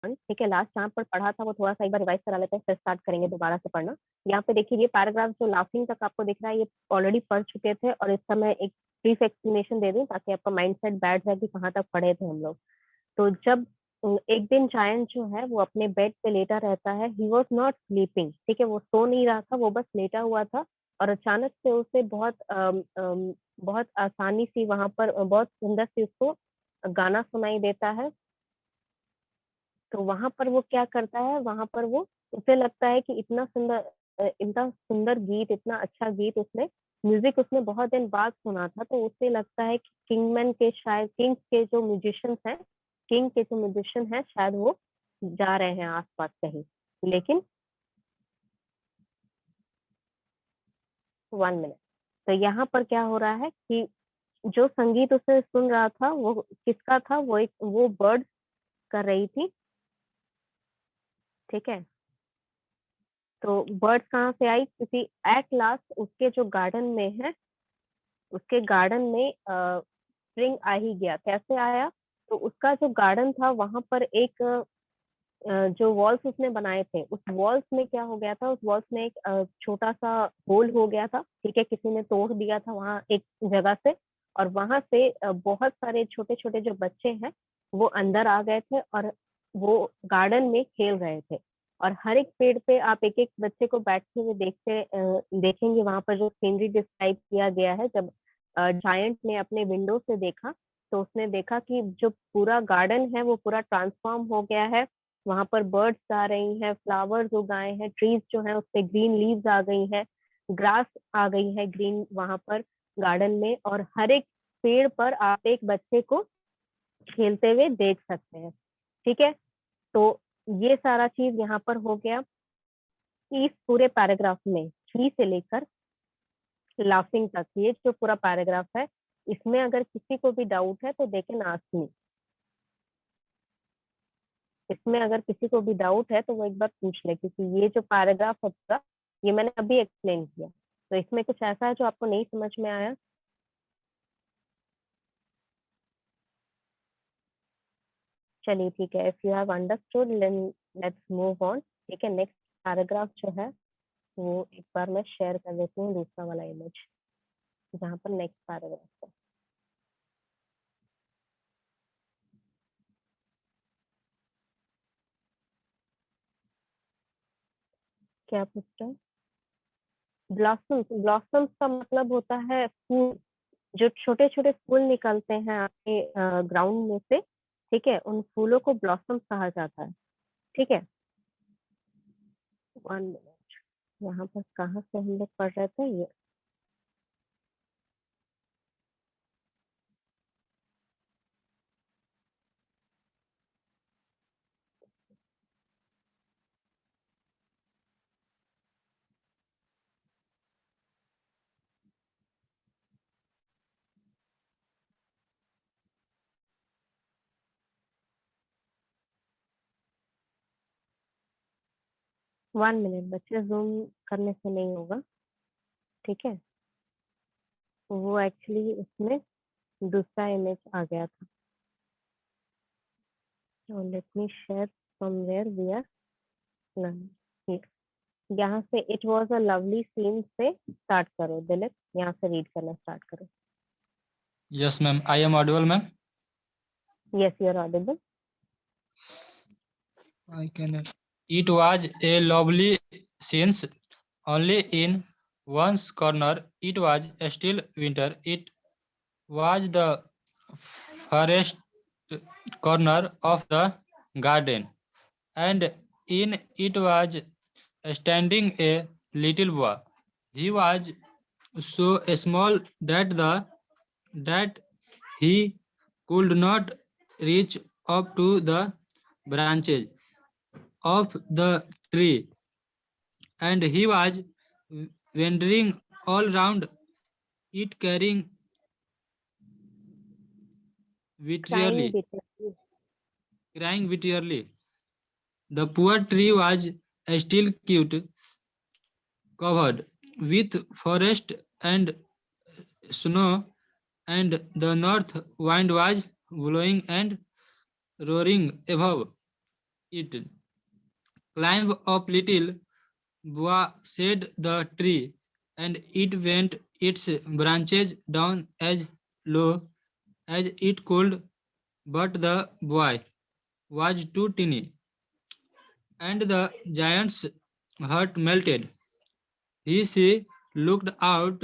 ठीक है, लास्ट जहाँ पर पढ़ा था वो थोड़ा सा एक बार रिवाइज करा लेते हैं, फिर स्टार्ट करेंगे दोबारा से पढ़ना। यहाँ पे देखिए ये पैराग्राफ जो लाफिंग तक आपको दिख रहा है ये ऑलरेडी पढ़ चुके थे, और इस समय एक ब्रीफ एक्सप्लेनेशन दे दूं ताकि आपका माइंडसेट बैठ जाए कि कहाँ तक पढ़े थे हम लोग। तो जब एक दिन जायंट जो है वो अपने बेड पे लेटा रहता है, ही वॉज नॉट स्लीपिंग, ठीक है, वो सो नहीं रहा था, वो बस लेटा हुआ था। और अचानक से उसे बहुत आसानी सी वहां पर बहुत सुंदर सी उसको गाना सुनाई देता है। तो वहां पर वो क्या करता है, वहां पर वो उसे लगता है कि इतना सुंदर गीत, इतना अच्छा गीत उसने म्यूजिक उसने बहुत दिन बाद सुना था, तो उसे लगता है कि किंगमैन के शायद किंग्स के जो म्यूजिशियंस हैं, किंग के जो म्यूजिशियन हैं शायद वो जा रहे हैं आसपास कहीं। लेकिन 1 मिनट, तो यहाँ पर क्या हो रहा है कि जो संगीत उसे सुन रहा था वो किसका था, वो बर्ड कर रही थी, ठीक है। तो बर्ड्स कहाँ से आई, क्योंकि एट लास्ट उसके जो गार्डन में है, उसके गार्डन में स्प्रिंग आ ही गया। कैसे आया, तो उसका जो गार्डन था वहां पर एक जो वॉल्स उसने बनाए थे, उस वॉल्स में क्या हो गया था, उस वॉल्स में एक छोटा सा होल हो गया था, ठीक है, किसी ने तोड़ दिया था वहां एक जगह से, और वहां से बहुत सारे छोटे छोटे जो बच्चे हैं वो अंदर आ गए थे, और वो गार्डन में खेल रहे थे। और हर एक पेड़ पे आप एक एक बच्चे को बैठते हुए देखेंगे, वहां पर जो सीनरी डिस्क्राइब किया गया है। जब जायंट ने अपने विंडो से देखा तो उसने देखा कि जो पूरा गार्डन है वो पूरा ट्रांसफॉर्म हो गया है। वहां पर बर्ड्स आ रही हैं, फ्लावर्स उगाए हैं, ट्रीज जो है उस पे ग्रीन लीव्स आ गई हैं, ग्रास आ गई है ग्रीन वहां पर गार्डन में, और हर एक पेड़ पर आप एक बच्चे को खेलते हुए देख सकते हैं, ठीक है। तो ये सारा चीज यहाँ पर हो गया। इस पूरे पैराग्राफ में ही से लेकर लाफिंग तक ये जो पूरा पैराग्राफ है, इसमें अगर किसी को भी डाउट है तो दे कैन आस्क मी। इसमें अगर किसी को भी डाउट है तो वो एक बार पूछ ले, क्योंकि ये जो पैराग्राफ है पूरा ये मैंने अभी एक्सप्लेन किया। तो इसमें कुछ ऐसा है जो आपको नहीं समझ में आया? चलिए ठीक है, if you have understood then let's move on. ठीक है, नेक्स्ट पैराग्राफ जो है वो एक बार मैं शेयर कर देती हूँ दूसरा वाला इमेज, जहाँ पर नेक्स्ट पैराग्राफ है। क्या पूछ रहे हैं? ब्लॉसम्स, ब्लॉसम्स का मतलब होता है फूल। जो छोटे छोटे फूल निकलते हैं आपके ग्राउंड में से, ठीक है, उन फूलों को ब्लॉसम्स कहा जाता है, ठीक है। 1 मिनट, यहाँ पर कहाँ से हम लोग पढ़ रहे थे ये? वन मिनट बच्चे, जूम करने से नहीं होगा, ठीक है। वो एक्चुअली उसमें दूसरा इमेज आ गया था। Let me share from where we are learning. यहाँ से it was a lovely scene से स्टार्ट करो दिलीप, यहाँ से रीड करना स्टार्ट करो। Yes, ma'am. I am audible, ma'am. Yes you are audible. I can. It was a lovely scene. Only in one's corner. It was still winter. It was the farthest corner of the garden, and in it was standing a little boy. He was so small that he could not reach up to the branches of the tree, and he was wandering all round it, crying bitterly, bitterly. crying bitterly. The poor tree was still cute, covered with forest and snow, and the north wind was blowing and roaring above. it. Climb up, little boy, said the tree, and it went its branches down as low as it could, but the boy was too tiny, and the giant's heart melted. She looked out.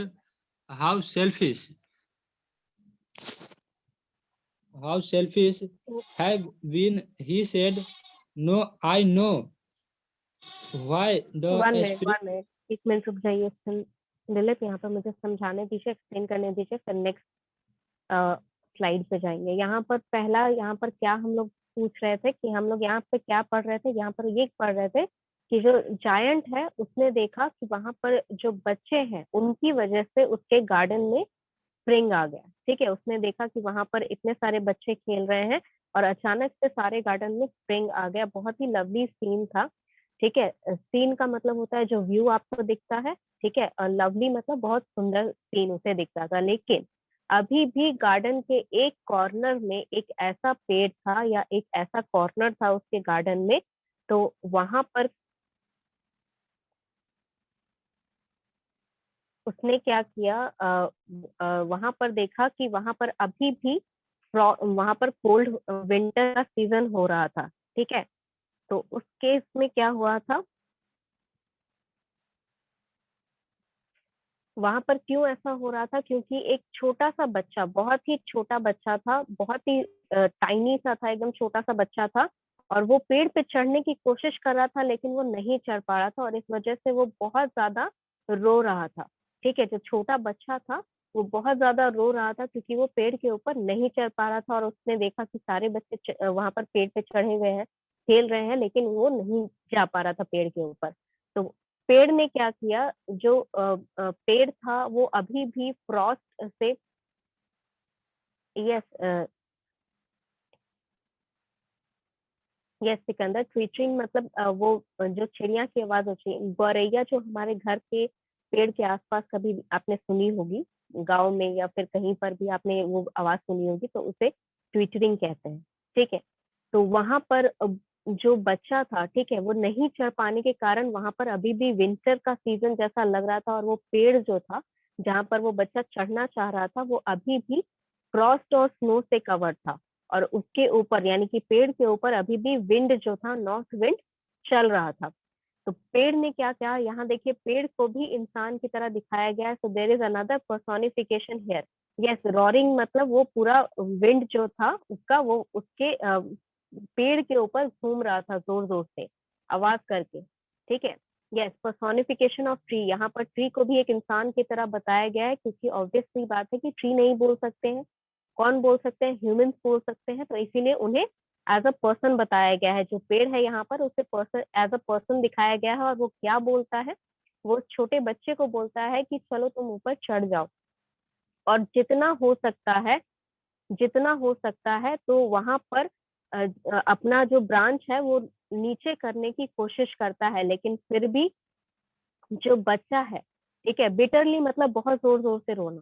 How selfish, how selfish have been, he said. No, I know why the 1 minute spirit. 1 minute 1 minute रुक जाइए दिलीप, यहाँ पर मुझे समझाने दीजिए, explain करने दीजिए, फिर नेक्स्ट स्लाइड पे जाएंगे। यहाँ पर पहला, यहाँ पर क्या हम लोग पूछ रहे थे कि हम लोग यहाँ पे क्या पढ़ रहे थे, यहाँ पर ये पढ़ रहे थे कि जो जायंट है उसने देखा कि वहां पर जो बच्चे हैं उनकी वजह से उसके गार्डन में स्प्रिंग आ गया। ठीक है, उसने देखा कि वहां पर इतने सारे बच्चे खेल रहे हैं और अचानक से सारे गार्डन में स्प्रिंग आ गया। बहुत ही लवली सीन था। ठीक है, सीन का मतलब होता है जो व्यू आपको दिखता है। ठीक है, और लवली मतलब बहुत सुंदर सीन उसे दिखता था। लेकिन अभी भी गार्डन के एक कॉर्नर में एक ऐसा पेड़ था या एक ऐसा कॉर्नर था उसके गार्डन में, तो वहां पर उसने क्या किया, वहां पर देखा कि वहां पर अभी भी वहां पर कोल्ड विंटर का सीजन हो रहा था। ठीक है, तो उस केस में क्या हुआ था, वहां पर क्यों ऐसा हो रहा था, क्योंकि एक छोटा सा बच्चा, बहुत ही छोटा बच्चा था, बहुत ही टाइनी सा था, एकदम छोटा सा बच्चा था, और वो पेड़ पे चढ़ने की कोशिश कर रहा था लेकिन वो नहीं चढ़ पा रहा था और इस वजह से वो बहुत ज्यादा रो रहा था। ठीक है, जो छोटा बच्चा था वो बहुत ज्यादा रो रहा था क्योंकि वो पेड़ के ऊपर नहीं चढ़ पा रहा था और उसने देखा कि सारे बच्चे वहां पर पेड़ पे चढ़े हुए हैं, खेल रहे हैं, लेकिन वो नहीं जा पा रहा था पेड़ के ऊपर। तो पेड़ ने क्या किया, जो पेड़ था वो अभी भी फ्रॉस्ट से, यस यस सिकंदर, ट्विटरिंग मतलब वो जो चिड़िया की आवाज होती है, गौरैया, जो हमारे घर के पेड़ के आसपास कभी आपने सुनी होगी, गांव में या फिर कहीं पर भी आपने वो आवाज सुनी होगी, तो उसे ट्विटरिंग कहते हैं। ठीक है, तो वहां पर जो बच्चा था, ठीक है, वो नहीं चढ़ पाने के कारण वहां पर अभी भी विंटर का सीजन जैसा लग रहा था और वो पेड़ जो था जहां पर वो बच्चा चढ़ना चाह रहा था वो अभी भी फ्रॉस्ट और स्नो से कवर्ड था। और उसके ऊपर यानी कि पेड़ के ऊपर अभी भी विंड जो था, नॉर्थ विंड चल रहा था। तो पेड़ ने क्या किया, यहाँ देखिए पेड़ को भी इंसान की तरह दिखाया गया है। So there is another personification here. Yes, roaring मतलब वो पूरा विंड जो था उसका, वो उसके पेड़ के ऊपर घूम रहा था जोर जोर से आवाज करके। ठीक है, यस, पर्सोनिफिकेशन ऑफ ट्री, यहाँ पर ट्री को भी एक इंसान की तरह बताया गया है क्योंकि ऑब्वियसली बात है कि ट्री नहीं बोल सकते हैं। कौन बोल सकते हैं, ह्यूमंस बोल सकते हैं, तो इसीलिए उन्हें एज अ पर्सन बताया गया है। जो पेड़ है यहाँ पर उसे पर्सन, एज अ पर्सन दिखाया गया है। और वो क्या बोलता है, वो छोटे बच्चे को बोलता है कि चलो तुम ऊपर चढ़ जाओ, और जितना हो सकता है, जितना हो सकता है तो वहां पर अपना जो ब्रांच है वो नीचे करने की कोशिश करता है, लेकिन फिर भी जो बच्चा है, ठीक है, बिटरली मतलब बहुत जोर जोर से रोना।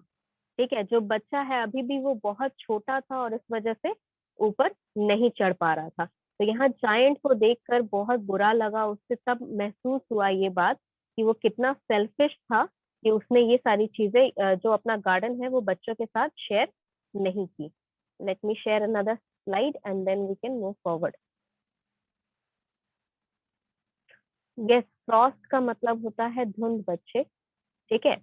ठीक है, जो बच्चा है अभी भी वो बहुत छोटा था और इस वजह से ऊपर नहीं चढ़ पा रहा था। तो यहाँ जायंट को देखकर बहुत बुरा लगा, उससे तब महसूस हुआ ये बात कि वो कितना सेल्फिश था कि उसने ये सारी चीजें जो अपना गार्डन है वो बच्चों के साथ शेयर नहीं की। Let me share another slide and then we can move forward. Yes, frost का मतलब होता है धुंध बच्चे। ठीक है,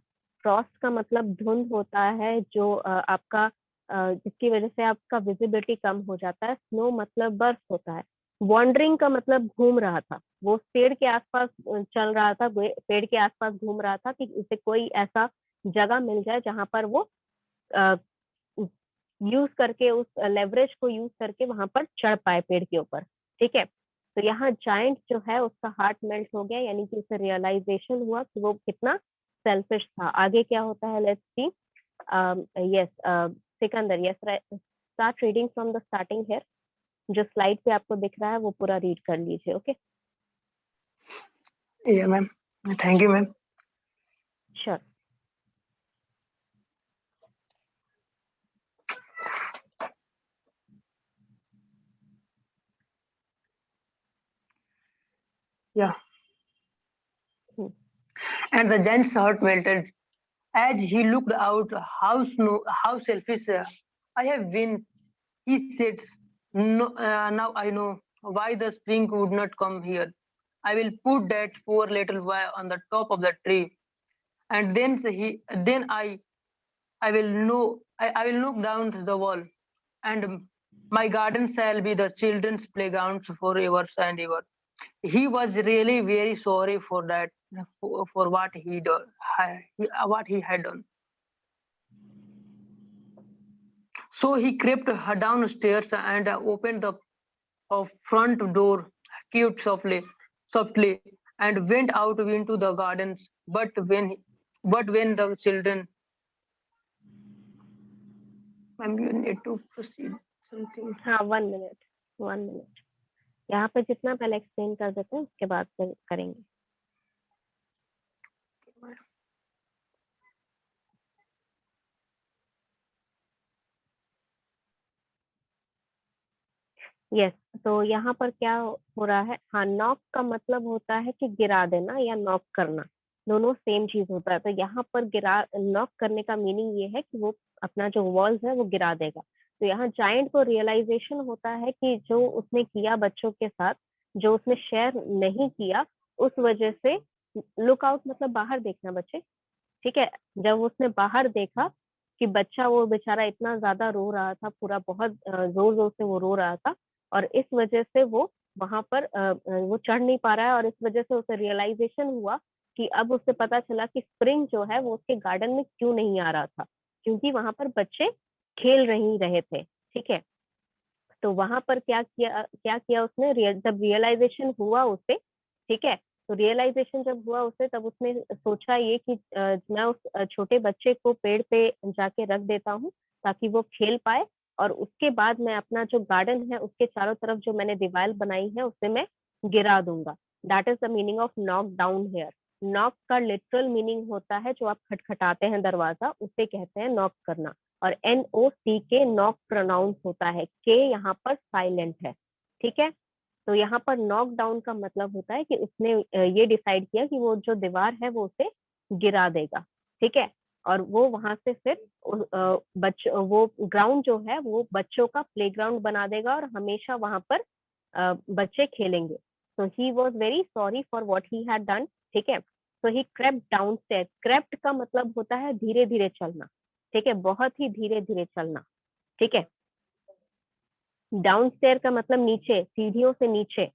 फ्रॉस्ट का मतलब धुंध होता है जो आपका जिसकी वजह से आपका विजिबिलिटी कम हो जाता है। स्नो मतलब बर्फ होता है। वॉन्डरिंग का मतलब घूम रहा था, वो पेड़ के आसपास चल रहा था, पेड़ के आसपास घूम रहा था कि उसे कोई ऐसा जगह मिल जाए जहां पर वो यूज करके, उस लेवरेज को यूज करके वहां पर चढ़ पाए पेड़ के ऊपर। ठीक है, तो यहाँ जाइंट जो है उसका हार्ट मेल्ट हो गया, यानी कि उसे रियलाइजेशन हुआ कि वो कितना सेल्फिश था। आगे क्या होता है, let's see. Yes Sikandar, yes, start reading from the starting here. जो स्लाइड पे आपको दिख रहा है वो पूरा रीड कर लीजिए। Okay, Yeah, ma'am. Thank you, ma'am. Sure. Yeah. Hmm. And the giant's heart melted as he looked out. How selfish I have been, he said. No, now I know why the spring would not come here. I will put that poor little boy on the top of the tree, and then I will know, I will look down the wall, and my garden shall be the children's playgrounds forever and ever. He was really very sorry for that, for what he had done. So he crept downstairs and opened the front door cute softly, and went out into the gardens. But when the children, you need to proceed something. हाँ, 1 minute. यहाँ पे जितना पहले explain कर देते हैं उसके बाद फिर करेंगे. यस, तो यहाँ पर क्या हो रहा है. हाँ, नॉक का मतलब होता है कि गिरा देना या नॉक करना, दोनों सेम चीज होता है. तो यहाँ पर नॉक करने का मीनिंग ये है कि वो अपना जो वॉल्स है वो गिरा देगा. तो यहाँ जायंट को रियलाइजेशन होता है कि जो उसने किया बच्चों के साथ, जो उसने शेयर नहीं किया, उस वजह से लुक आउट मतलब बाहर देखना बच्चे. ठीक है, जब उसने बाहर देखा कि बच्चा वो बेचारा इतना ज्यादा रो रहा था, पूरा बहुत जोर जोर से वो रो रहा था, और इस वजह से वो वहां पर वो चढ़ नहीं पा रहा है, और इस वजह से उसे रियलाइजेशन हुआ कि अब उसे पता चला कि स्प्रिंग जो है वो उसके गार्डन में क्यों नहीं आ रहा था, क्योंकि वहां पर बच्चे खेल नहीं रहे थे. ठीक है, तो वहां पर क्या किया उसने, जब रियलाइजेशन हुआ उसे, ठीक है, तो रियलाइजेशन जब हुआ उसे, तब उसने सोचा ये कि मैं उस छोटे बच्चे को पेड़ पे जाके रख देता हूँ ताकि वो खेल पाए, और उसके बाद मैं अपना जो गार्डन है उसके चारों तरफ जो मैंने दीवार बनाई है उसे मैं गिरा दूंगा. That is the meaning of knock down here. Knock का लिटरल मीनिंग होता है जो आप खटखटाते हैं दरवाजा, उसे कहते हैं नॉक करना. और NOCK नॉक प्रोनाउंस होता है, के यहाँ पर साइलेंट है. ठीक है, तो यहाँ पर नॉक डाउन का मतलब होता है कि उसने ये डिसाइड किया कि वो जो दीवार है वो उसे गिरा देगा. ठीक है, और वो वहां से फिर वो ग्राउंड जो है वो बच्चों का प्लेग्राउंड बना देगा, और हमेशा वहां पर बच्चे खेलेंगे. तो he was very sorry for what he had done. ठीक है, तो ही क्रेप्ट डाउन स्टेयर. क्रेप्ट का मतलब होता है धीरे धीरे चलना. ठीक है, बहुत ही धीरे धीरे चलना. ठीक है, डाउनस्टेयर का मतलब नीचे, सीढ़ियों से नीचे.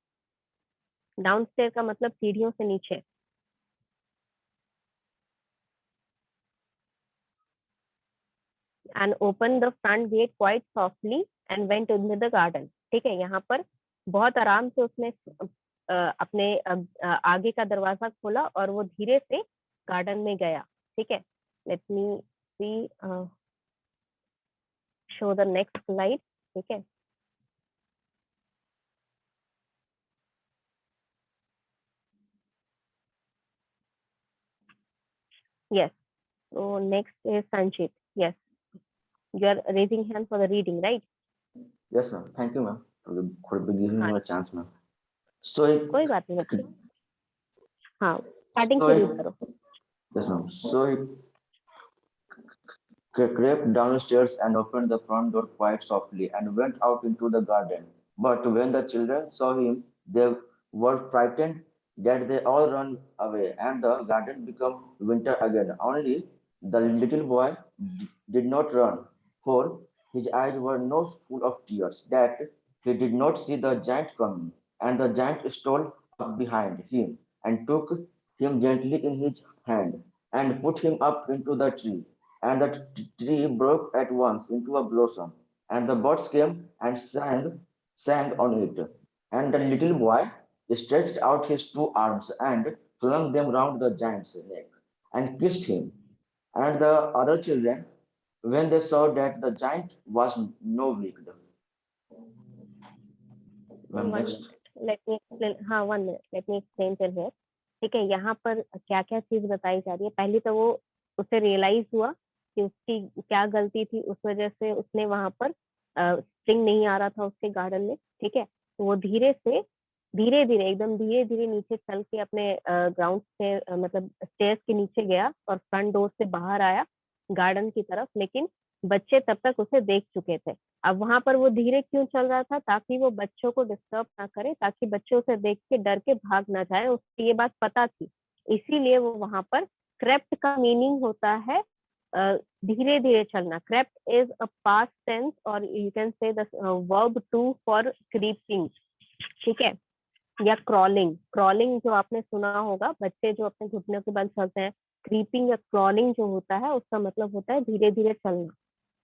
डाउनस्टेयर का मतलब सीढ़ियों से नीचे. And open the front gate quite softly and went into the garden. ठीक है, यहाँ पर बहुत आराम से उसने अपने आगे का दरवाजा खोला और वो धीरे से गार्डन में गया. ठीक है, let me see show the next slide. ठीक है, yes, so next is Sanchit. Yes, you are raising hand for the reading, right? Yes, ma'am. Thank you, ma'am, for giving हाँ, me a chance, ma'am. So कोई बात नहीं बच्चे. हाँ, starting से read करो. yes, ma'am. So he crept downstairs and opened the front door quite softly and went out into the garden. But when the children saw him, they were frightened that they all ran away, and the garden became winter again. Only the little boy did not run, for his eyes were so full of tears that he did not see the giant coming. And the giant stole up behind him and took him gently in his hand and put him up into the tree, and the tree broke at once into a blossom, and the birds came and sang on it. And the little boy stretched out his two arms and flung them round the giant's neck and kissed him. And the other children, when they saw that the giant was no weak. One Next. minute. Let me explain. हाँ, 1 minute. Let me explain till here. ठीक है, यहाँ पर क्या क्या चीज बताई जा रही है. पहले तो वो उसे रियलाइज हुआ कि उसकी क्या गलती थी, उस वजह से उसने वहां पर स्प्रिंग नहीं आ रहा था उसके गार्डन में. ठीक है, तो वो धीरे से धीरे धीरे, एकदम धीरे धीरे नीचे चल के अपने ग्राउंड से मतलब स्टेयर्स के नीचे गया और फ्रंट डोर से बाहर आया गार्डन की तरफ, लेकिन बच्चे तब तक उसे देख चुके थे। अब वहां पर वो धीरे क्यों चल रहा था? ताकि वो बच्चों को डिस्टर्ब ना करे, ताकि बच्चे उसे देख के डर के भाग ना जाए, उसको ये बात पता थी। इसीलिए वो वहां पर क्रेप्ट का मीनिंग होता है धीरे धीरे चलना। Crept is a past tense और you can say the verb to for creeping, ठीक है, या क्रॉलिंग। क्रॉलिंग जो आपने सुना होगा, बच्चे जो अपने घुटनों के बल चलते हैं, क्रीपिंग या क्रॉलिंग जो होता है उसका मतलब होता है धीरे धीरे चलना,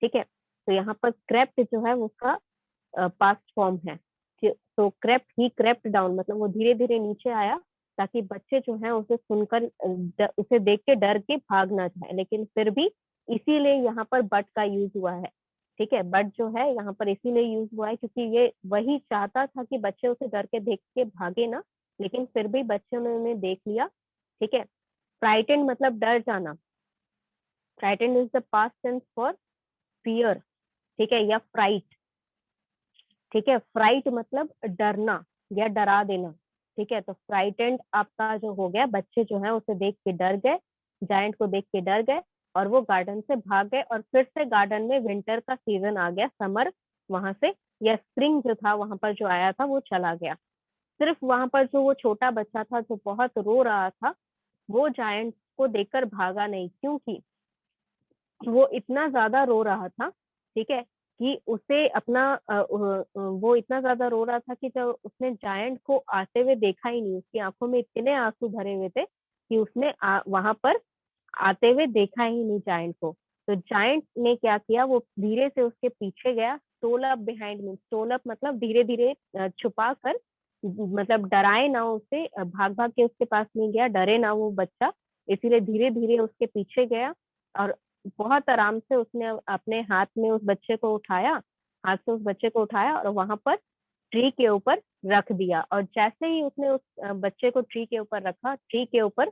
ठीक है। तो यहाँ पर क्रेप्ट जो है उसका पास्ट फॉर्म है। तो क्रेप्ट ही क्रेप्ट डाउन, मतलब वो धीरे धीरे नीचे आया ताकि बच्चे जो है उसे सुनकर उसे देख के डर के भाग ना जाए, लेकिन फिर भी इसीलिए यहाँ पर बट का यूज हुआ है, ठीक है। बट जो है यहाँ पर इसीलिए यूज हुआ है क्योंकि ये वही चाहता था कि बच्चे उसे डर के देख के भागे ना, लेकिन फिर भी बच्चों ने उन्हें देख लिया, ठीक है। फ्राइटेंड मतलब डर जाना। Frightened is the past tense for fear, ठीक है, या फ्राइट, ठीक है। फ्राइट मतलब डरना या डरा देना, ठीक है। तो फ्राइटेंड आपका जो हो गया, बच्चे जो है उसे देख के डर गए, जायंट को देख के डर गए और वो गार्डन से भाग गए, और फिर से गार्डन में विंटर का सीजन आ गया, समर वहां से, या स्प्रिंग जो था वहां पर जो आया था वो चला गया। सिर्फ वहां पर जो वो छोटा बच्चा था जो बहुत रो रहा था, वो जायंट को देखकर भागा नहीं, क्योंकि वो इतना ज्यादा रो रहा था, ठीक है, कि उसे अपना वो इतना ज्यादा रो रहा था कि जब उसने जायंट को आते हुए देखा ही नहीं, उसकी आंखों में इतने आंसू भरे हुए थे कि उसने वहां पर आते हुए देखा ही नहीं जायंट को। तो जायंट ने क्या किया, वो धीरे से उसके पीछे गया, stole up behind me. Stole up मतलब धीरे धीरे छुपा कर, मतलब डराए ना उसे, भाग भाग के उसके पास नहीं गया, डरे ना वो बच्चा, इसीलिए धीरे धीरे उसके पीछे गया और बहुत आराम से उसने अपने हाथ में उस बच्चे को उठाया, हाथ से उस बच्चे को उठाया और वहां पर ट्री के ऊपर रख दिया। और जैसे ही उसने उस बच्चे को ट्री के ऊपर रखा, ट्री के ऊपर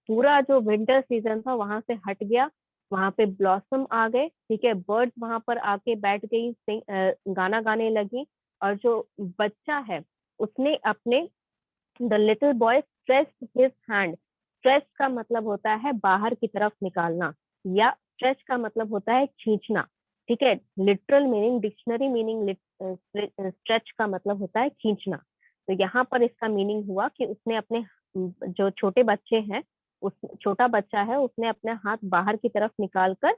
पूरा जो विंटर सीजन था वहां से हट गया, वहां पे ब्लॉसम आ गए, ठीक है, बर्ड्स वहां पर आके बैठ गई, गाना गाने लगी। और जो बच्चा है उसने अपने, the little boy stretched his hand. Stretch का मतलब होता है बाहर की तरफ निकालना, या स्ट्रेच का मतलब होता है खींचना, ठीक है। Literal meaning, dictionary meaning stretch का मतलब होता है खींचना। तो यहाँ पर इसका मीनिंग हुआ कि उसने अपने जो छोटे बच्चे हैं, उस छोटा बच्चा है, उसने अपने हाथ बाहर की तरफ निकाल कर,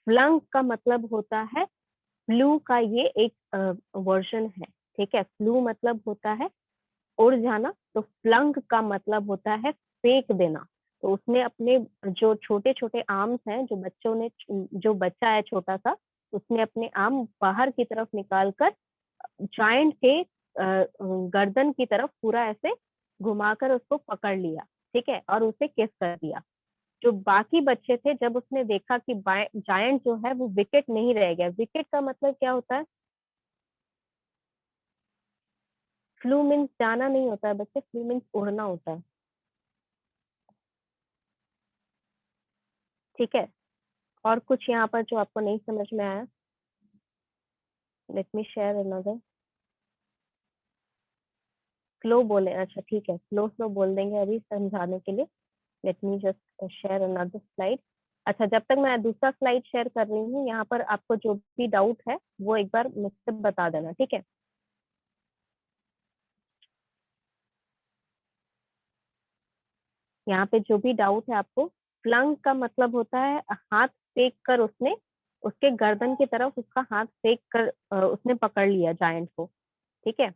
फ्लंग का मतलब होता है, फ्लू का ये एक वर्जन है, ठीक है। फ्लू मतलब होता है उड़ जाना, तो फ्लंग का मतलब होता है फेंक देना। तो उसने अपने जो छोटे छोटे आर्म्स हैं, जो बच्चों ने, जो बच्चा है छोटा सा, उसने अपने आर्म बाहर की तरफ निकाल कर जायंट के गर्दन की तरफ पूरा ऐसे घुमाकर उसको पकड़ लिया, ठीक है, और उसे किस कर दिया। जो बाकी बच्चे थे, जब उसने देखा कि जायंट जो है वो विकेट नहीं रह गया। विकेट का मतलब क्या होता है? फ्लू मीन्स जाना नहीं होता है बच्चे, फ्लू मीन्स उड़ना होता है, ठीक है। और कुछ यहाँ पर जो आपको नहीं समझ में आया? Late me share another. Slow बोले, अच्छा ठीक है, स्लो स्लो बोल देंगे अभी समझाने के लिए। Let me just share another slide. अच्छा, जब तक मैं दूसरा स्लाइड शेयर कर रही हूँ, यहाँ पर आपको जो भी डाउट है वो एक बार मुझसे बता देना, ठीक है। यहाँ पे जो भी डाउट है आपको, फ्लंग का मतलब होता है हाथ फेंक कर, उसने उसके गर्दन की तरफ उसका हाथ फेंक कर उसने पकड़ लिया जायंट को, ठीक है।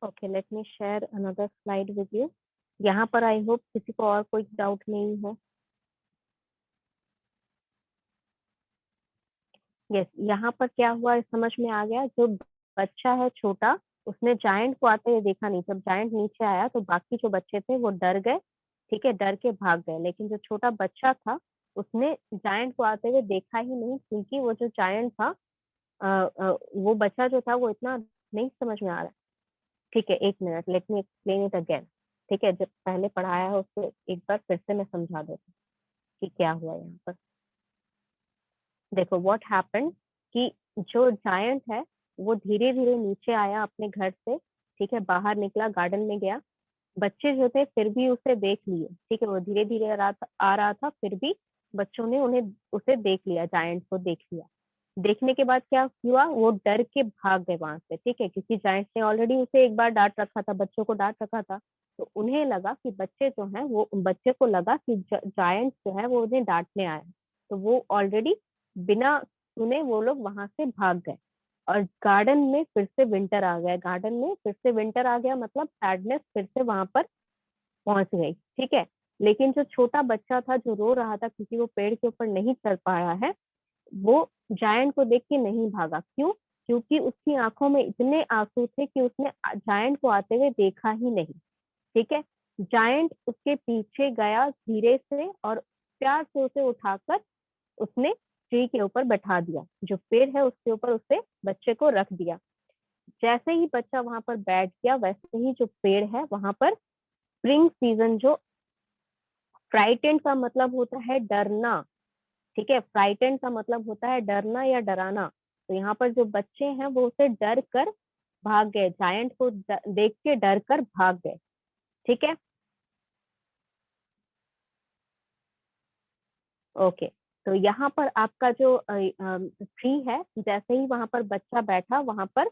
Okay, late me share another slide with you. यहाँ पर आई होप किसी को और कोई डाउट नहीं हो। यस, यहाँ पर क्या हुआ समझ में आ गया। जो बच्चा है छोटा, उसने जायंट को आते हुए देखा नहीं। जब जायंट नीचे आया तो बाकी जो बच्चे थे वो डर गए, ठीक है, डर के भाग गए। लेकिन जो छोटा बच्चा था उसने जायंट को आते हुए देखा ही नहीं, क्योंकि वो जो जायंट था वो बच्चा जो था वो इतना नहीं समझ में आ रहा। ठीक है, एक minute, let me explain it again. ठीक है, जब पहले पढ़ाया है उसको एक बार फिर से मैं समझा देती हूँ कि क्या हुआ यहाँ पर। देखो व्हाट हैपेंड कि जो जायंट है वो धीरे धीरे नीचे आया अपने घर से। ठीक है, बाहर निकला, गार्डन में गया। बच्चे जो थे फिर भी उसे देख लिए। ठीक है, वो धीरे धीरे आ रहा था, फिर भी बच्चों ने उन्हें उसे देख लिया, जायंट को देख लिया। देखने के बाद क्या हुआ, वो डर के भाग गए वहां से। ठीक है, क्योंकि जायंट ने ऑलरेडी उसे एक बार डांट रखा था, बच्चों को डांट रखा था। तो उन्हें लगा कि बच्चे जो है वो, बच्चे को लगा कि जायंट जो है वो उन्हें डांटने आया। तो वो ऑलरेडी बिना सुने वो लोग वहां से भाग गए। और गार्डन में फिर से विंटर आ गया। गार्डन में फिर से विंटर आ गया, मतलब सैडनेस फिर से वहां पर पहुंच गई। ठीक है, लेकिन जो छोटा बच्चा था जो रो रहा था क्योंकि वो पेड़ के ऊपर नहीं चल पाया है, वो जायंट को देख के नहीं भागा। क्यों? क्योंकि उसकी आंखों में इतने आंसू थे कि उसने जायंट को आते हुए देखा ही नहीं। ठीक है, जायंट उसके पीछे गया धीरे से और प्यार से उसे उठाकर उसने ट्री के ऊपर बैठा दिया। जो पेड़ है उसके ऊपर उससे बच्चे को रख दिया। जैसे ही बच्चा वहां पर बैठ गया, वैसे ही जो पेड़ है वहां पर स्प्रिंग सीजन, जो फ्राइटेंड का मतलब होता है डरना। ठीक है, फ्राइटेंड का मतलब होता है डरना या डराना। तो यहाँ पर जो बच्चे हैं वो उसे डर कर भाग गए, जायंट को देख के डर कर भाग गए। ठीक है, ओके। तो यहाँ पर आपका जो ट्री है, जैसे ही वहां पर बच्चा बैठा, वहां पर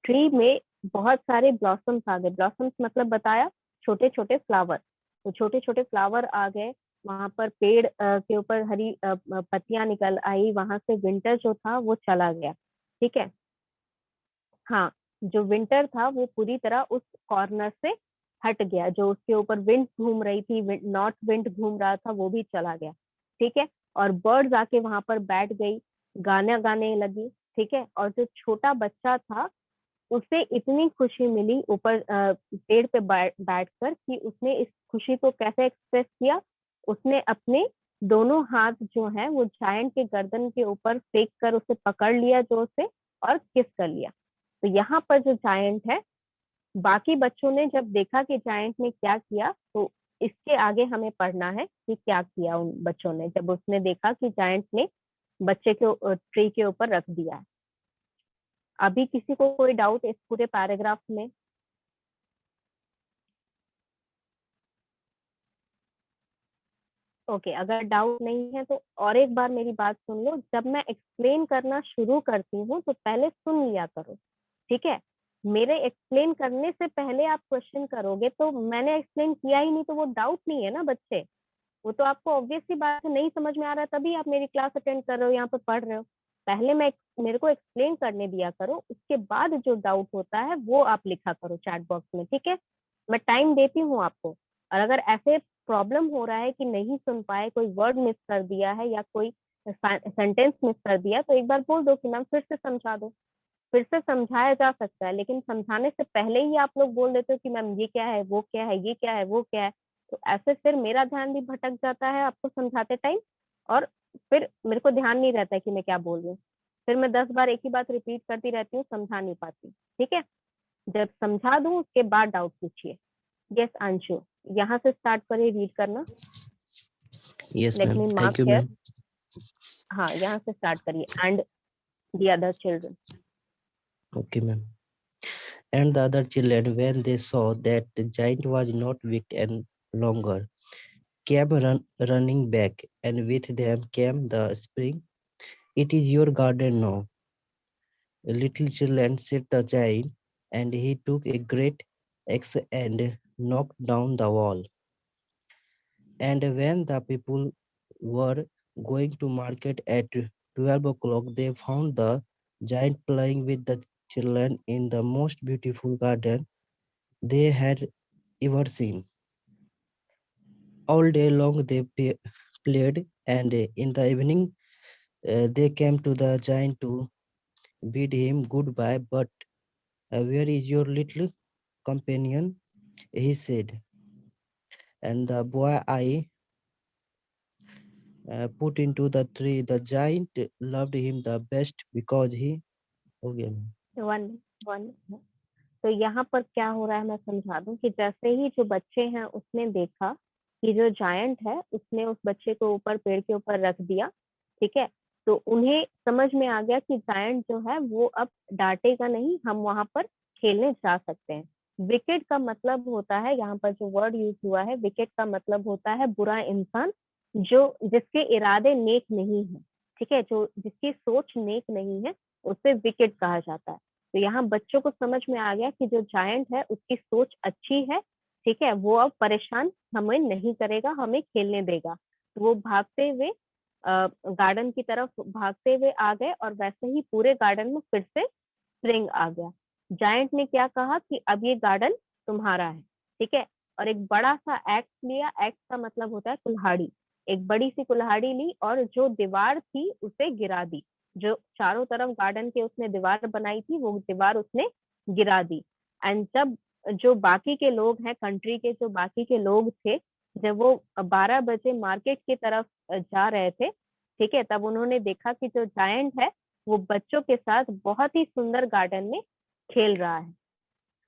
ट्री में बहुत सारे ब्लॉसम्स आ गए। ब्लॉसम्स मतलब बताया, छोटे छोटे फ्लावर। तो छोटे छोटे फ्लावर आ गए वहां पर, पेड़ के ऊपर हरी पत्तियां निकल आई। वहां से विंटर जो था वो चला गया। ठीक है, हाँ, जो विंटर था वो पूरी तरह उस कॉर्नर से हट गया। जो उसके ऊपर विंड घूम रही थी, नॉर्थ विंड घूम रहा था, वो भी चला गया। ठीक है, और बर्ड्स आके वहां पर बैठ गई, गाना गाने लगी। ठीक है, और जो छोटा बच्चा था उसे इतनी खुशी मिली ऊपर पेड़ पे बैठ कर कि उसने इस खुशी को कैसे एक्सप्रेस किया। उसने अपने दोनों हाथ जो है वो जायंट के गर्दन के ऊपर फेंक कर उसे पकड़ लिया जोर से और किस कर लिया। तो यहाँ पर जो जायंट है, बाकी बच्चों ने जब देखा कि जायंट ने क्या किया, तो इसके आगे हमें पढ़ना है कि क्या किया उन बच्चों ने जब उसने देखा कि जायंट ने बच्चे को ट्री के ऊपर रख दिया है। अभी किसी को कोई डाउट इस पूरे पैराग्राफ में? ओके, अगर डाउट नहीं है तो और एक बार मेरी बात सुन लो। जब मैं एक्सप्लेन करना शुरू करती हूँ तो पहले सुन लिया करो। ठीक है, मेरे एक्सप्लेन करने से पहले आप क्वेश्चन करोगे तो मैंने एक्सप्लेन किया ही नहीं, तो वो डाउट नहीं है ना बच्चे। वो तो आपको ऑब्वियस सी बात है, नहीं समझ में आ रहा है तभी आप मेरी क्लास अटेंड कर रहे हो, यहाँ पे पढ़ रहे हो। पहले मेरे को एक्सप्लेन करने दिया करो, उसके बाद जो डाउट होता है वो आप लिखा करो चैट बॉक्स में। ठीक है, मैं टाइम देती हूँ आपको। और अगर ऐसे प्रॉब्लम हो रहा है कि नहीं सुन पाए, कोई वर्ड मिस कर दिया है या कोई सेंटेंस मिस कर दिया, तो एक बार बोल दो कि मैम फिर से समझा दो। फिर से समझाया जा सकता है, लेकिन समझाने से पहले ही आप लोग बोल देते हो कि मैम ये क्या है, वो क्या है, ये क्या है, वो क्या है। तो ऐसे फिर मेरा ध्यान भी भटक जाता है आपको समझाते टाइम, और फिर मेरे को ध्यान नहीं रहता है कि मैं क्या बोल रही हूँ। फिर मैं 10 बार एक ही बात रिपीट करती रहती हूँ, समझा नहीं पाती। ठीक है, जब समझा दूं उसके बाद डाउट पूछिए। यस अंशु, यहाँ से स्टार्ट करिए रीड करना। Yes, let ma'am. Me mark Thank you, here. ma'am. हाँ, यहाँ से स्टार्ट करिए। And the other children. Okay, ma'am. And the other children, when they saw that the giant was not weak and longer, came running back, and with them came the spring. It is your garden now, little children, said the giant, and he took a great axe and knocked down the wall. And when the people were going to market at 12 o'clock, they found the giant playing with the children in the most beautiful garden they had ever seen. All day long they played, and in the evening they came to the giant to bid him goodbye. But where is your little companion? He said. and the boy eye put into the tree. The giant loved him the best because he. हो गया ma'am. One one तो यहाँ पर क्या हो रहा है मैं समझा दूं कि जैसे ही जो बच्चे हैं उसने देखा कि जो जायंट है उसने उस बच्चे को ऊपर पेड़ के ऊपर रख दिया, ठीक है, तो उन्हें समझ में आ गया कि जायंट जो है वो अब डांटेगा नहीं, हम वहां पर खेलने जा सकते हैं। विकेट का मतलब होता है, यहाँ पर जो वर्ड यूज हुआ है विकेट का मतलब होता है बुरा इंसान, जो जिसके इरादे नेक नहीं है, ठीक है, जो जिसकी सोच नेक नहीं है उसे विकेट कहा जाता है। तो यहाँ बच्चों को समझ में आ गया कि जो जायंट है उसकी सोच अच्छी है, ठीक है, वो अब परेशान हमें नहीं करेगा, हमें खेलने देगा। तो वो भागते हुए गार्डन की तरफ भागते हुए आ गए और वैसे ही पूरे गार्डन में फिर से स्प्रिंग आ गया। जायंट ने क्या कहा कि अब ये गार्डन तुम्हारा है, ठीक है, और एक बड़ा सा एक्स लिया, एक्स का मतलब होता है कुल्हाड़ी, एक बड़ी सी कुल्हाड़ी ली और जो दीवार थी उसे गिरा दी, जो चारों तरफ गार्डन के उसने दीवार बनाई थी वो दीवार उसने गिरा दी। एंड जब जो बाकी के लोग हैं, कंट्री के जो बाकी के लोग थे, जब वो 12 बजे मार्केट की तरफ जा रहे थे, ठीक है, तब उन्होंने देखा कि जो जायंट है वो बच्चों के साथ बहुत ही सुंदर गार्डन में खेल रहा है।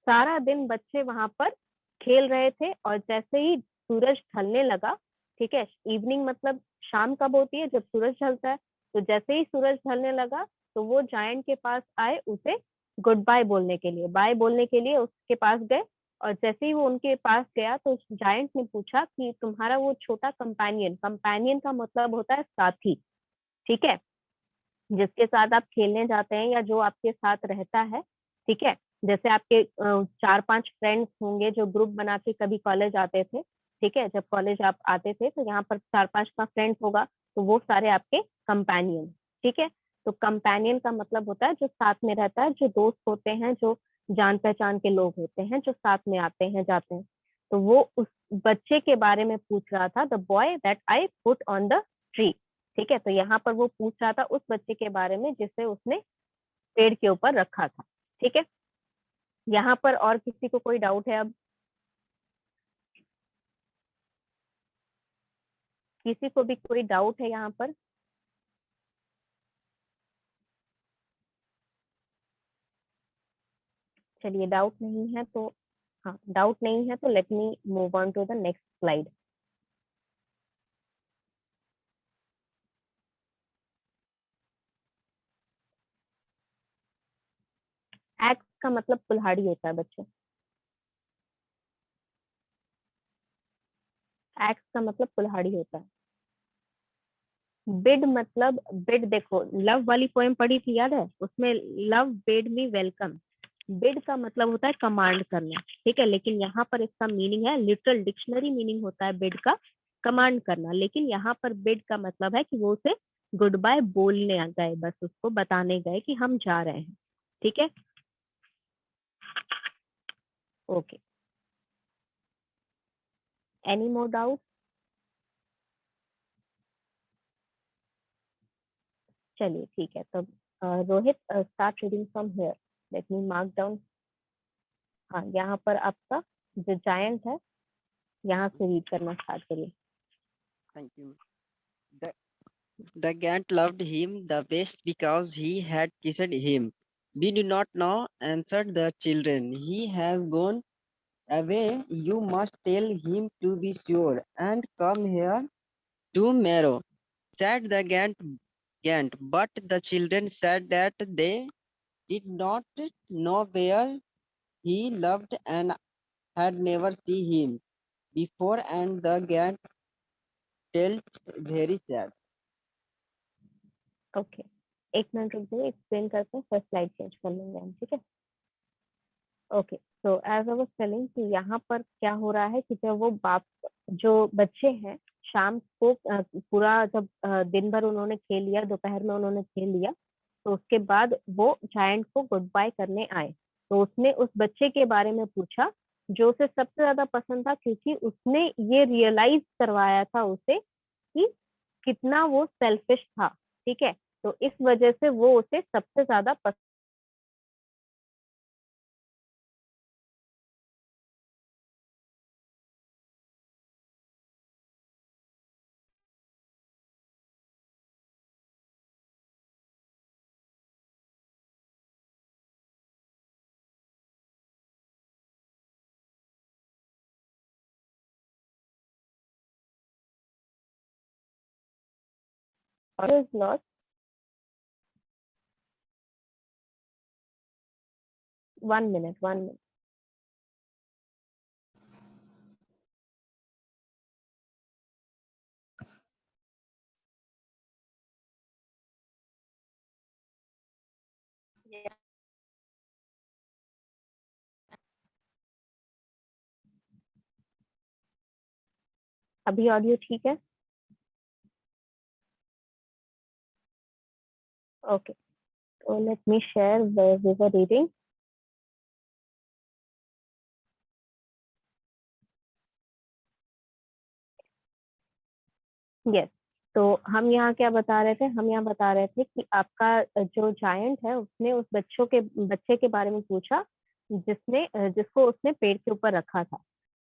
सारा दिन बच्चे वहां पर खेल रहे थे और जैसे ही सूरज ढलने लगा, ठीक है, इवनिंग मतलब शाम कब होती है, जब सूरज ढलता है, तो जैसे ही सूरज ढलने लगा तो वो जायंट के पास आए उसे गुड बाय बोलने के लिए, बाय बोलने के लिए उसके पास गए। और जैसे ही वो उनके पास गया तो जायंट ने पूछा कि तुम्हारा वो छोटा कंपेनियन, कंपेनियन का मतलब होता है साथी, ठीक है, जिसके साथ आप खेलने जाते हैं या जो आपके साथ रहता है, ठीक है, जैसे आपके 4-5 फ्रेंड्स होंगे जो ग्रुप बना के कभी कॉलेज आते थे, ठीक है, जब कॉलेज आप आते थे तो यहाँ पर 4-5 का फ्रेंड्स होगा, तो वो सारे आपके कंपेनियन, ठीक है। तो कंपेनियन का मतलब होता है जो साथ में रहता है, जो दोस्त होते हैं, जो जान पहचान के लोग होते हैं, जो साथ में आते हैं जाते हैं। तो वो उस बच्चे के बारे में पूछ रहा था, the boy that I put on the tree, ठीक है, तो यहाँ पर वो पूछ रहा था उस बच्चे के बारे में जिसे उसने पेड़ के ऊपर रखा था, ठीक है। यहाँ पर और किसी को कोई डाउट है? अब किसी को भी कोई डाउट है यहाँ पर? चलिए डाउट नहीं है तो, हाँ डाउट नहीं है तो let me move on to the next slide. Axe का मतलब कुल्हाड़ी होता है बच्चों, एक्स का मतलब कुल्हाड़ी होता है। बिड मतलब, बिड देखो लव वाली पोएम पढ़ी थी याद है, उसमें love bid me welcome, bid का मतलब होता है कमांड करना, ठीक है, लेकिन यहाँ पर इसका मीनिंग है, लिटरल डिक्शनरी मीनिंग होता है बिड का कमांड करना, लेकिन यहाँ पर बिड का मतलब है कि वो उसे गुड बाय बोलने गए, बस उसको बताने गए कि हम जा रहे हैं, ठीक है, ओके, एनी मोर डाउट? चलिए ठीक है, तब Rohit start reading from here, let me mark down. हाँ यहाँ पर आपका जो जायंट है यहाँ Yes, से रीड करना स्टार्ट करिए। thank you. The, the giant loved him the best because he had kissed him. We do not know, answered the children. He has gone away. You must tell him to be sure and come here tomorrow, said the giant. But the children said that they did not know where he lived and had never seen him before, and the giant felt very sad. Okay, एक minute रुक जाइए, explain करते हैं, first slide change कर लेंगे हम, ठीक है। ओके, तो एज आई वाज टेलिंग कि यहाँ पर क्या हो रहा है कि जब वो बाप, जो बच्चे हैं शाम को पूरा जब दिन भर उन्होंने खेल लिया, दोपहर में उन्होंने खेल लिया, तो उसके बाद वो जायंट को गुड बाय करने आए, तो उसने उस बच्चे के बारे में पूछा जो उसे सबसे ज्यादा पसंद था, क्योंकि उसने ये रियलाइज करवाया था उसे कि कितना वो सेल्फिश था, ठीक है, तो इस वजह से वो उसे सबसे ज्यादा पसंद Audio is lost. 1 minute, 1 minute. अभी ऑडियो ठीक है? Okay, so let me share where we were reading. Yes, तो हम यहाँ क्या बता रहे थे? हम यहाँ बता रहे थे कि आपका जो जायंट है उसने उस बच्चे के बारे में पूछा जिसको उसने पेड़ के ऊपर रखा था।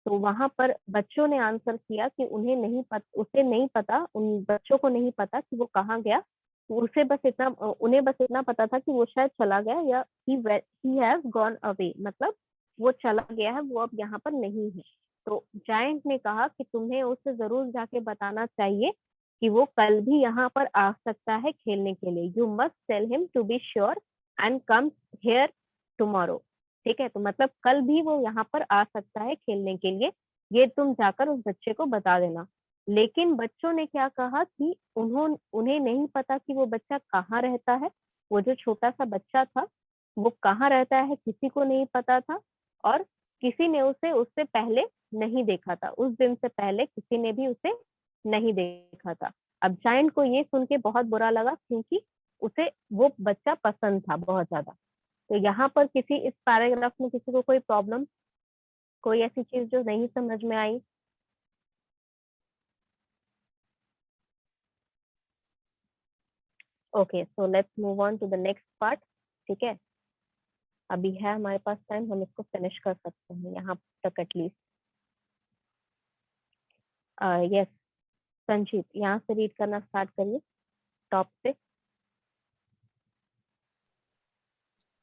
तो वहां पर बच्चों ने आंसर किया कि उसे नहीं पता, उन बच्चों को नहीं पता कि वो कहाँ गया। उन्हें बस इतना पता था कि वो शायद चला गया या he has gone away, मतलब वो चला गया है, वो अब यहाँ पर नहीं है। तो जायंट ने कहा कि तुम्हें उसे जरूर जाके बताना चाहिए कि वो कल भी यहाँ पर आ सकता है खेलने के लिए। You must tell him to be sure and come here tomorrow. ठीक है, तो मतलब कल भी वो यहाँ पर आ सकता है खेलने के लिए, ये तुम जाकर उस बच्चे को बता देना। लेकिन बच्चों ने क्या कहा कि उन्हें नहीं पता कि वो बच्चा कहाँ रहता है। वो जो छोटा सा बच्चा था वो कहाँ रहता है किसी को नहीं पता था, और किसी ने उसे उससे पहले नहीं देखा था। उस दिन से पहले किसी ने भी उसे नहीं देखा था। अब जायंट को ये सुन के बहुत बुरा लगा क्योंकि उसे वो बच्चा पसंद था बहुत ज्यादा। तो यहाँ पर इस पैराग्राफ में किसी को कोई प्रॉब्लम, कोई ऐसी चीज जो नहीं समझ में आई? Okay, so let's move on to the next part. ठीक है, अभी है हमारे पास टाइम, हम इसको फिनिश कर सकते हैं यहाँ तक एटलीस्ट। यस संजीत, यहाँ से रीड करना स्टार्ट करिए टॉप से।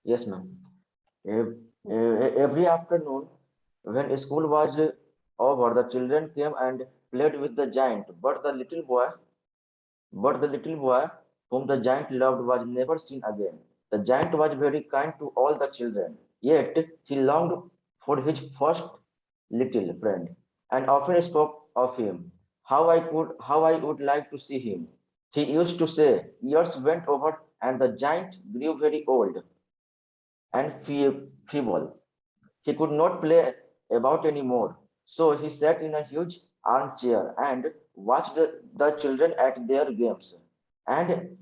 Yes, ma'am. Every afternoon, when school was over, the children came and played with the giant. But the little boy whom the giant loved was never seen again. The giant was very kind to all the children, yet he longed for his first little friend, and often spoke of him. How I would like to see him. He used to say. Years went over, and the giant grew very old and feeble. He could not play about anymore, so he sat in a huge armchair and watched the children at their games and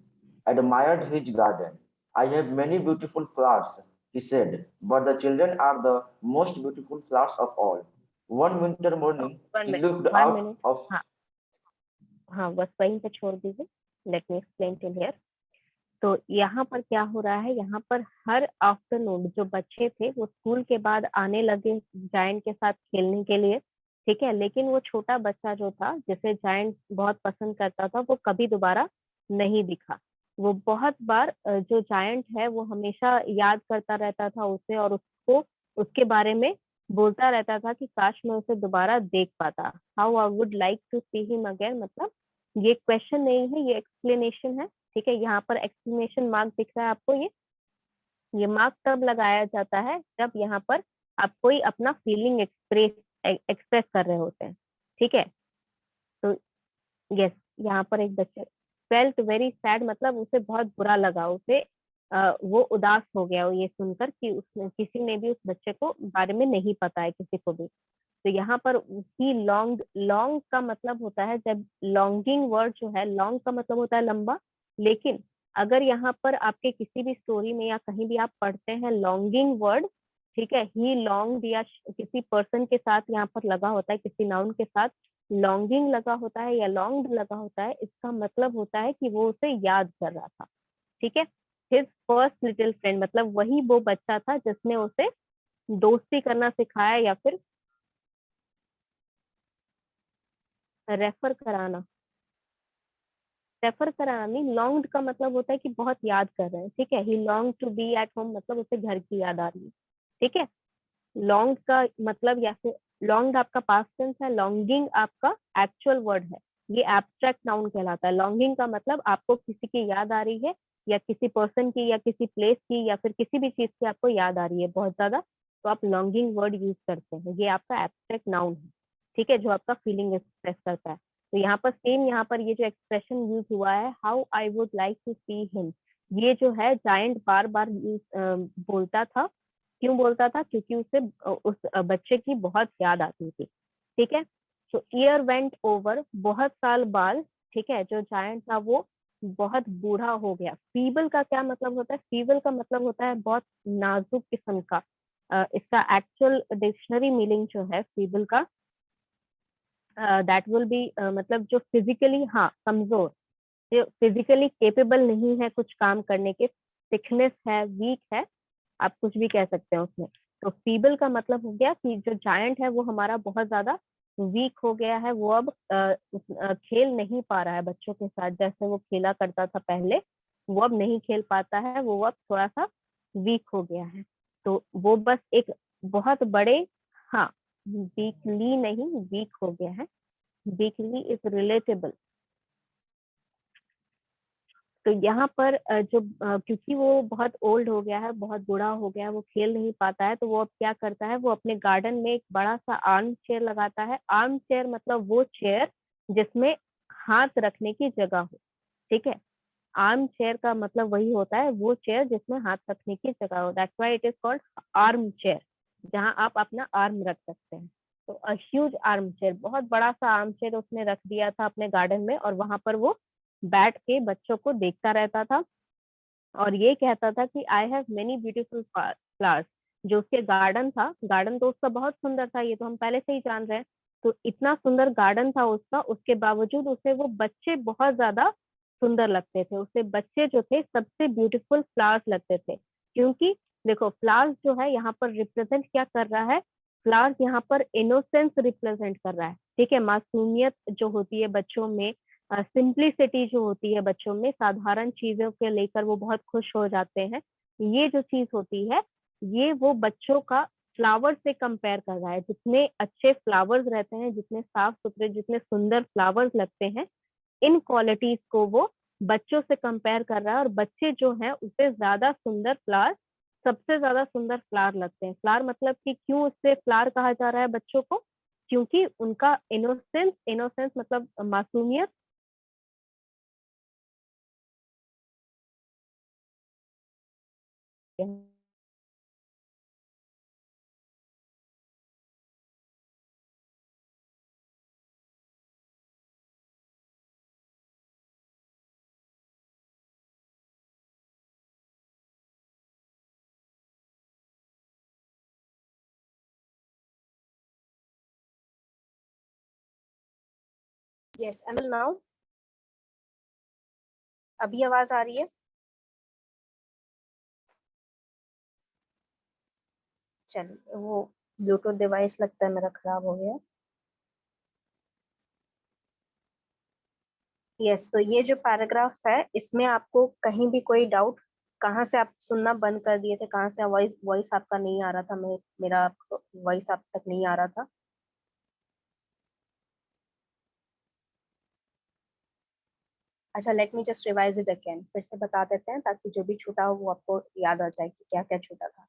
admired his garden. I have many beautiful flowers, he said, but the children are the most beautiful flowers of all. One winter morning, he looked one out minute, of हाँ हाँ, बस वहीं पे छोड़ दीजिए। Let me explain till here. तो यहाँ पर क्या हो रहा है, यहाँ पर हर आफ्टरनून जो बच्चे थे वो स्कूल के बाद आने लगे जायंट के साथ खेलने के लिए। ठीक है, लेकिन वो छोटा बच्चा जो था जिसे जायंट बहुत पसंद करता था वो कभी दोबारा नहीं दिखा। वो बहुत बार जो जायंट है वो हमेशा याद करता रहता था उसे, और उसको उसके बारे में बोलता रहता था कि काश मैं उसे दोबारा देख पाता। How I would like to see him again, मतलब ये क्वेश्चन नहीं है, ये एक्सप्लेनेशन है। ठीक है, यहाँ पर एक्सप्लेनेशन मार्क दिख रहा है आपको। ये मार्क तब लगाया जाता है जब यहाँ पर आप कोई अपना फीलिंग एक्सप्रेस कर रहे होते हैं। ठीक है, तो यस, यहाँ पर एक बच्चे फेल्ट वेरी सैड, मतलब उसे बहुत बुरा लगा, उसे वो उदास हो गया ये सुनकर कि उसने किसी ने भी उस बच्चे को बारे में नहीं पता है किसी को भी। तो यहाँ पर ही लॉन्ग का मतलब होता है, जब लॉन्गिंग वर्ड जो है, लॉन्ग का मतलब होता है लंबा, लेकिन अगर यहाँ पर आपके किसी भी स्टोरी में या कहीं भी आप पढ़ते हैं लॉन्गिंग वर्ड, ठीक है, ही लॉन्ग या किसी पर्सन के साथ यहाँ पर लगा होता है, किसी नाउन के साथ लॉन्गिंग लगा होता है या लॉन्ग लगा होता है, इसका मतलब होता है कि वो उसे याद कर रहा था। ठीक है, हिज फर्स्ट लिटिल फ्रेंड, मतलब वही वो बच्चा था जिसने उसे दोस्ती करना सिखाया या फिर रेफर कराना नहीं, लॉन्ग्ड का मतलब होता है कि बहुत याद कर रहे हैं। ठीक है, he long to be at home, मतलब उसे घर की याद आ रही है। ठीक है, लॉन्ग का मतलब या फिर लॉन्ग आपका पास्ट टेंस है, लॉन्गिंग आपका एक्चुअल वर्ड है। ये एब्स्ट्रैक्ट नाउन कहलाता है। लॉन्गिंग का मतलब आपको किसी की याद आ रही है, या किसी पर्सन की, या किसी प्लेस की, या फिर किसी भी चीज की आपको याद आ रही है बहुत ज्यादा, तो आप लॉन्गिंग वर्ड यूज करते हैं। ये आपका एब्स्ट्रैक्ट नाउन है, ठीक है, जो आपका फीलिंग एक्सप्रेस करता है। तो यहाँ पर सेम, यहाँ पर ये जो एक्सप्रेशन यूज हुआ है, how I would like to see him, ये जो है जायंट बार बार बोलता था। क्यों बोलता था? क्योंकि उसे उस बच्चे की बहुत याद आती थी, ठीक है। तो ईयर वेंट ओवर, बहुत साल बाद, ठीक है, जो जायंट था वो बहुत बूढ़ा हो गया। फीबल का क्या मतलब होता है? फीबल का मतलब होता है बहुत नाजुक किस्म का। इसका एक्चुअल डिक्शनरी मीनिंग जो है फीबल का, दैट विल बी मतलब जो फिजिकली, हाँ, कमजोर, जो फिजिकली केपेबल नहीं है कुछ काम करने के, सिकनेस है, वीक है, आप कुछ भी कह सकते हैं उसमें। तो फीबल का मतलब हो गया कि जो जायंट है वो हमारा बहुत ज्यादा वीक हो गया है, वो अब खेल नहीं पा रहा है बच्चों के साथ जैसे वो खेला करता था पहले, वो अब नहीं खेल पाता है, वो अब थोड़ा सा वीक हो गया है। तो वो बस एक बहुत बड़े, हाँ, वीकली नहीं, वीक हो गया है, वीकली इज रिलेटेबल। तो यहाँ पर क्योंकि वो बहुत ओल्ड हो गया है, बहुत बूढ़ा हो गया है, वो खेल नहीं पाता है, तो वो अब क्या करता है, वो अपने गार्डन में एक बड़ा सा आर्म चेयर लगाता है। आर्म चेयर मतलब वो चेयर जिसमें हाथ रखने की जगह हो, ठीक है। आर्म चेयर का मतलब वही होता है, वो चेयर जिसमें हाथ रखने की जगह हो, that's why it is called arm chair, जहाँ आप अपना आर्म रख सकते हैं। तो अ ह्यूज आर्म चेयर, बहुत बड़ा सा आर्म चेयर उसने रख दिया था अपने गार्डन में, और वहां पर वो बैठ के बच्चों को देखता रहता था, और ये कहता था कि I have many beautiful flowers. जो उसके गार्डन था, गार्डन तो उसका बहुत सुंदर था, ये तो हम पहले से ही जान रहे हैं। तो इतना सुंदर गार्डन था उसका, उसके बावजूद उसे वो बच्चे बहुत ज्यादा सुंदर लगते थे, उसे बच्चे जो थे सबसे ब्यूटीफुल फ्लावर्स लगते थे। क्योंकि देखो, फ्लावर्स जो है यहाँ पर रिप्रेजेंट क्या कर रहा है, फ्लावर्स यहाँ पर इनोसेंस रिप्रेजेंट कर रहा है, ठीक है। मासूमियत जो होती है बच्चों में, सिंप्लिसिटी जो होती है बच्चों में, साधारण चीजों के लेकर वो बहुत खुश हो जाते हैं, ये जो चीज होती है, ये वो बच्चों का फ्लावर से कंपेयर कर रहा है। जितने अच्छे फ्लावर्स रहते हैं, जितने साफ सुथरे, जितने सुंदर फ्लावर्स लगते हैं, इन क्वालिटीज को वो बच्चों से कंपेयर कर रहा है, और बच्चे जो हैं उसे ज्यादा सुंदर फ्लावर, सबसे ज्यादा सुंदर फ्लावर लगते हैं। फ्लावर मतलब कि क्यों उससे फ्लावर कहा जा रहा है बच्चों को? क्योंकि उनका इनोसेंस, इनोसेंस मतलब मासूमियत, यस एमएल नाउ, अभी आवाज आ रही है? चलिए, वो ब्लूटूथ डिवाइस लगता है मेरा खराब हो गया। यस, तो ये जो पैराग्राफ है, इसमें आपको कहीं भी कोई डाउट, कहाँ से आप सुनना बंद कर दिए थे, कहाँ से वॉइस वॉइस आपका नहीं आ रहा था, मेरा वॉइस आप तक नहीं आ रहा था? अच्छा, let me just revise it again, फिर से बता देते हैं ताकि जो भी छूटा हो वो आपको याद आ जाए कि क्या क्या छूटा था।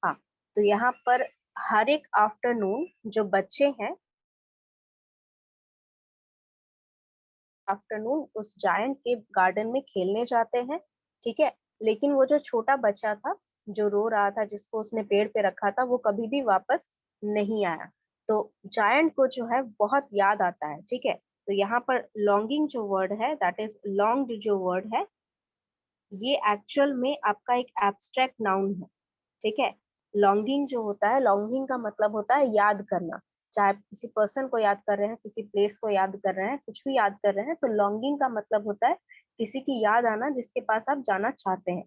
हाँ, तो यहाँ पर हर एक आफ्टरनून जो बच्चे हैं, आफ्टरनून उस जायंट के गार्डन में खेलने जाते हैं, ठीक है। लेकिन वो जो छोटा बच्चा था, जो रो रहा था, जिसको उसने पेड़ पे रखा था, वो कभी भी वापस नहीं आया। तो जायंट को जो है बहुत याद आता है, ठीक है। तो यहाँ पर लॉन्गिंग जो वर्ड है, दैट इज लॉन्ग्ड जो वर्ड है, ये एक्चुअल में आपका एक एब्स्ट्रैक्ट नाउन है, ठीक है। लॉन्गिंग जो होता है, लॉन्गिंग का मतलब होता है याद करना। चाहे आप किसी पर्सन को याद कर रहे हैं, किसी प्लेस को याद कर रहे हैं, कुछ भी याद कर रहे हैं, तो लॉन्गिंग का मतलब होता है किसी की याद आना जिसके पास आप जाना चाहते हैं,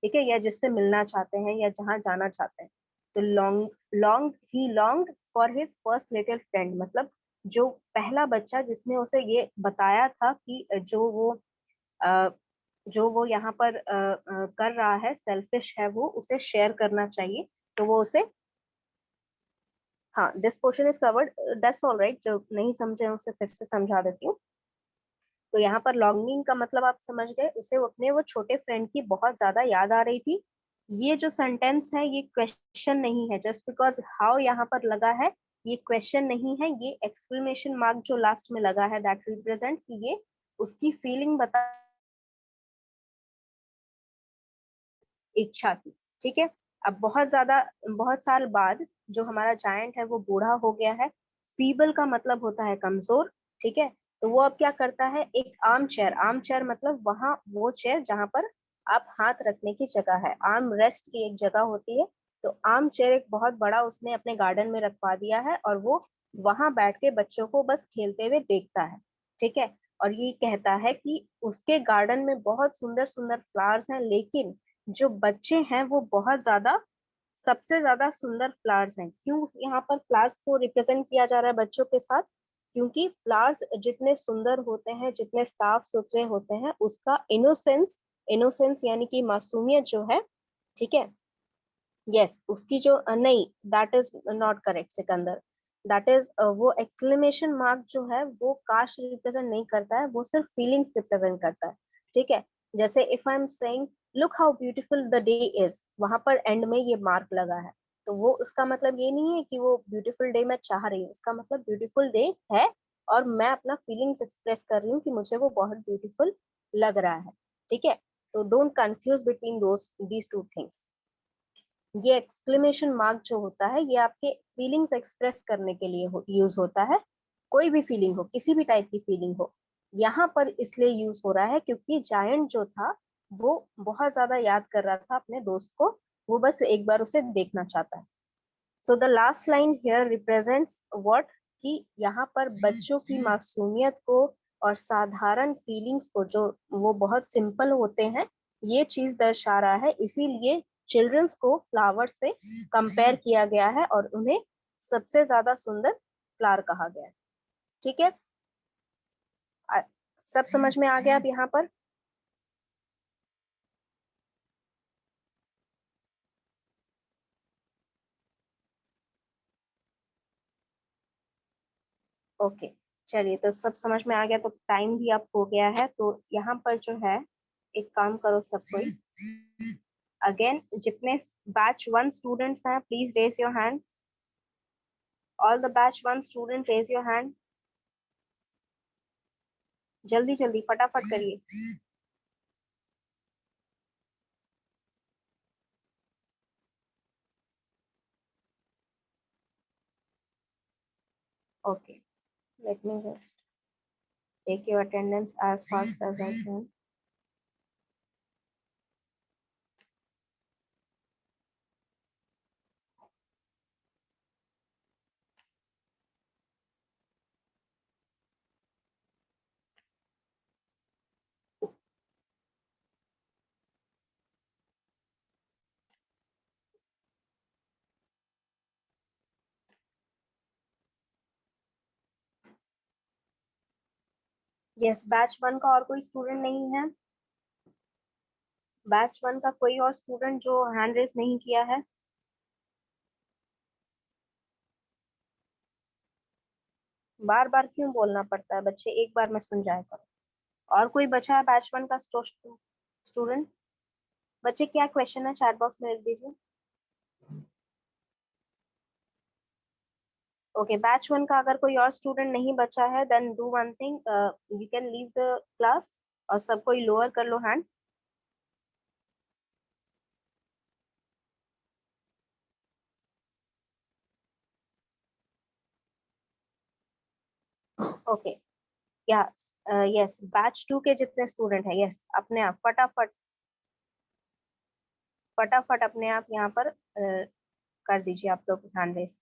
ठीक है, या जिससे मिलना चाहते हैं, या जहाँ जाना चाहते हैं। तो long he long for his first little friend, मतलब जो पहला बच्चा जिसने उसे ये बताया था कि जो वो यहाँ पर कर रहा है, सेल्फिश है, वो उसे शेयर करना चाहिए, तो वो उसे, हाँ, this portion is covered, that's all right. जो नहीं समझे उसे फिर से समझा देती हूँ। तो यहाँ पर लॉन्गिंग का मतलब आप समझ गए, उसे अपने वो छोटे फ्रेंड की बहुत ज्यादा याद आ रही थी। ये जो सेंटेंस है ये क्वेश्चन नहीं है, जस्ट बिकॉज हाउ यहाँ पर लगा है ये क्वेश्चन नहीं है, ये एक्सक्लेमेशन मार्क जो लास्ट में लगा है दैट रिप्रेजेंट कि ये उसकी फीलिंग बता इच्छा थी। ठीक है, अब बहुत साल बाद जो हमारा जायंट है वो बूढ़ा हो गया है। फीबल का मतलब होता है कमजोर। ठीक है, तो वो अब क्या करता है, एक आर्म चेयर मतलब वहां वो चेयर जहां पर आप हाथ रखने की जगह है, आर्म रेस्ट की एक जगह होती है, तो आर्म चेयर एक बहुत बड़ा उसने अपने गार्डन में रखवा दिया है और वो वहां बैठ के बच्चों को बस खेलते हुए देखता है। ठीक है, और ये कहता है कि उसके गार्डन में बहुत सुंदर सुंदर फ्लावर्स हैं, लेकिन जो बच्चे हैं वो बहुत ज्यादा सबसे ज्यादा सुंदर फ्लावर्स हैं। क्यों यहाँ पर फ्लावर्स को रिप्रेजेंट किया जा रहा है बच्चों के साथ, क्योंकि फ्लावर्स जितने सुंदर होते हैं, जितने साफ सुथरे होते हैं, उसका इनोसेंस यानी कि मासूमियत जो है, ठीक है, यस उसकी जो नहीं, that is not correct Sikandar, that is वो एक्सक्लेमेशन मार्क जो है वो काश रिप्रेजेंट नहीं करता है, वो सिर्फ फीलिंग्स रिप्रेजेंट करता है। ठीक है, जैसे if I am saying look how beautiful the day is, वहां पर एंड में ये मार्क लगा है, तो वो उसका मतलब ये नहीं है कि वो ब्यूटीफुल डे मैं चाह रही हूँ, उसका मतलब ब्यूटीफुल डे है और मैं अपना फीलिंग्स एक्सप्रेस कर रही हूँ कि मुझे वो बहुत ब्यूटीफुल लग रहा है। ठीक है, तो don't confuse between these two things. ये एक्सक्लेमेशन मार्क जो होता है ये आपके फीलिंग्स एक्सप्रेस करने के लिए यूज होता है, कोई भी फीलिंग हो, किसी भी टाइप की फीलिंग हो। यहाँ पर इसलिए यूज हो रहा है क्योंकि जायंट जो था वो बहुत ज्यादा याद कर रहा था अपने दोस्त को, वो बस एक बार उसे देखना चाहता है। So the last line here represents what, कि यहाँ पर बच्चों की मासूमियत को और साधारण फीलिंग्स को, जो वो बहुत सिंपल होते हैं, ये चीज दर्शा रहा है। इसीलिए चिल्ड्रंस को फ्लावर से कंपेयर किया गया है और उन्हें सबसे ज्यादा सुंदर फ्लावर कहा गया है। ठीक है, सब समझ में आ गया अब यहाँ पर? ओके, चलिए तो सब समझ में आ गया, तो टाइम भी अब हो गया है, तो यहाँ पर जो है एक काम करो सब कोई, अगेन जितने बैच 1 स्टूडेंट्स हैं please raise your hand, all the batch 1 student raise your hand, जल्दी जल्दी फटाफट करिए। Okay, let me just take your attendance as fast as I can. Yes, batch 1 का और कोई स्टूडेंट नहीं है? बैच 1 का कोई और स्टूडेंट जो हैंड रेस नहीं किया है? बार बार क्यों बोलना पड़ता है बच्चे, एक बार में सुन जाया करो। और कोई बचा है बैच 1 का स्टूडेंट? बच्चे क्या क्वेश्चन है चैट बॉक्स में लिख दीजिए। ओके, बैच 1 का अगर कोई और स्टूडेंट नहीं बचा है then do one thing, you can leave the class और सब कोई लोअर कर लो hand. Okay, yes yes, batch 2 के जितने स्टूडेंट हैं, यस अपने आप फटाफट फटाफट अपने आप यहाँ पर कर दीजिए आप लोग हैंड रेस।